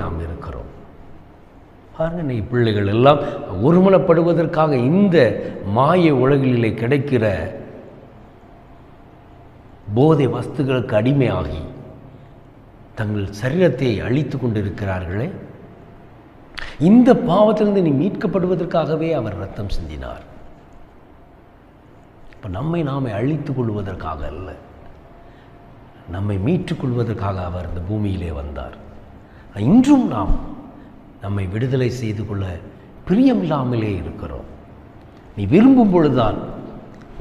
நாம் இருக்கிறோம். பாருங்க, நீ பிள்ளைகள் எல்லாம் ஒருமனப்படுவதற்காக இந்த மாய உலகிலே கிடைக்கிற போதை வஸ்துகளுக்கு அடிமையாகி தங்கள் சரீரத்தை அழித்து கொண்டிருக்கிறார்களே. இந்த பாவத்திலிருந்து நீ மீட்கப்படுவதற்காகவே அவர் ரத்தம் சிந்தினார். இப்போ நாமே அழித்து கொள்வதற்காக அல்ல, நம்மை மீட்டுக்கொள்வதற்காக அவர் இந்த பூமியிலே வந்தார். இன்றும் நாம் நம்மை விடுதலை செய்து கொள்ள பிரியமில்லாமலே இருக்கிறோம். நீ விரும்பும் பொழுதுதான்,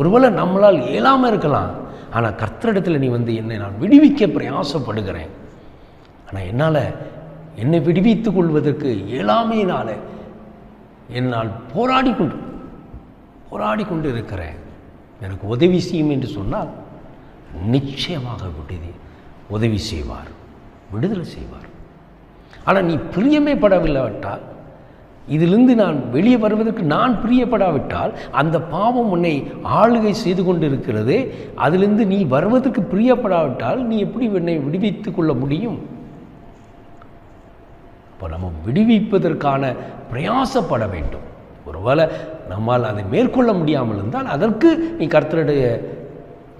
ஒருவேளை நம்மளால் இயலாமல் இருக்கலாம், ஆனால் கர்த்தரிடத்தில் நீ என்னை நான் விடுவிக்க பிரயாசப்படுகிறேன், ஆனால் என்னால் என்னை விடுவித்துக் கொள்வதற்கு இயலாமையினால் என்னால் போராடி கொண்டு இருக்கிறேன், எனக்கு உதவி செய்யும் என்று சொன்னால் நிச்சயமாக உதவி செய்வார், விடுதலை செய்வார். ஆனால் நீ பிரியமே படவில்லாவிட்டால், இதிலிருந்து நான் வெளியே வருவதற்கு நான் பிரியப்படாவிட்டால், அந்த பாவம் உன்னை ஆளுகை செய்து கொண்டு இருக்கிறது. அதிலிருந்து நீ வருவதற்கு பிரியப்படாவிட்டால் நீ எப்படி என்னை விடுவித்துக் கொள்ள முடியும்? இப்போ நம்ம விடுவிப்பதற்கான பிரயாசப்பட வேண்டும். ஒருவேளை நம்மால் அதை மேற்கொள்ள முடியாமல் இருந்தால் அதற்கு நீ கர்த்தருடைய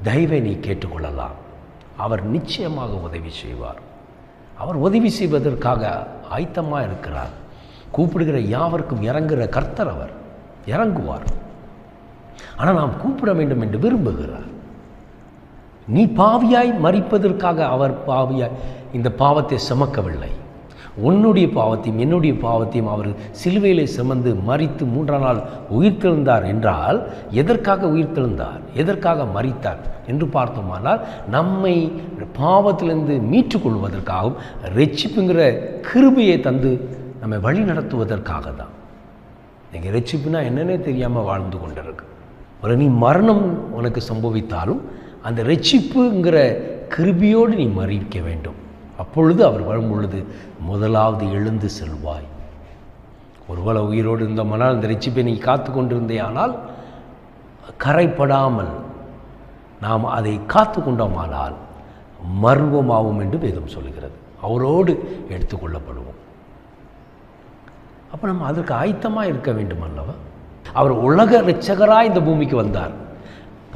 தயவை நீ கேட்டுக்கொள்ளலாம். அவர் நிச்சயமாக உதவி செய்வார். அவர் உதவி செய்வதற்காக ஆயத்தமாக இருக்கிறார். கூப்பிடுகிற யாவருக்கும் இறங்குகிற கர்த்தர், அவர் இறங்குவார். ஆனால் நாம் கூப்பிட வேண்டும் என்று விரும்புகிறார். நீ பாவியாய் மரிப்பதற்காக அவர் பாவியாய் இந்த பாவத்தை சுமக்கவில்லை. உன்னுடைய பாவத்தையும் என்னுடைய பாவத்தையும் அவர் சிலுவையிலே சுமந்து மரித்து 3ஆம் நாள் உயிர்த்தெழுந்தார் என்றால், எதற்காக உயிர்த்தெழுந்தார், எதற்காக மரித்தார் என்று பார்த்தோமானால், நம்மை பாவத்திலிருந்து மீட்டுக்கொள்வதற்காகவும் ரட்சிப்புங்கிற கிருபையை தந்து நம்மை வழி நடத்துவதற்காக தான். நீங்கள் ரட்சிப்புனா என்னன்னே தெரியாமல் வாழ்ந்து கொண்டிருக்கு. ஒரு நீ மரணம் உனக்கு சம்பவித்தாலும் அந்த ரட்சிப்புங்கிற கிருபையோடு நீ மறிக்க வேண்டும். அப்பொழுது அவர் வரும் பொழுது முதலாவது எழுந்து செல்வாய். ஒருவேளை உயிரோடு இருந்தோமானால் இந்த ரட்சிப்பை நீ காத்து கொண்டிருந்தே, ஆனால் கரைப்படாமல் நாம் அதை காத்து கொண்டோமானால் மர்வமாகும் என்று வேதம் சொல்கிறது. அவரோடு எடுத்துக்கொள்ளப்படுவோம். அப்போ நம்ம அதற்கு ஆயத்தமாக இருக்க வேண்டும் அல்லவா? அவர் உலக இரட்சகராய் இந்த பூமிக்கு வந்தார்,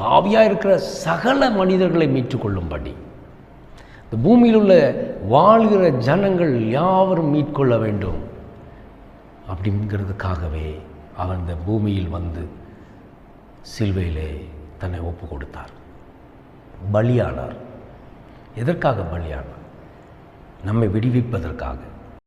பாவியாக இருக்கிற சகல மனிதர்களை மீட்டுக்கொள்ளும்படி. இந்த பூமியில் உள்ள வாழ்கிற ஜனங்கள் யாவரும் மீட்கொள்ள வேண்டும் அப்படிங்கிறதுக்காகவே அவர் இந்த பூமியில் வந்து சிலுவையிலே தன்னை ஒப்பு கொடுத்தார், பலியானார். எதற்காக பலியானார்? நம்மை விடுவிப்பதற்காக.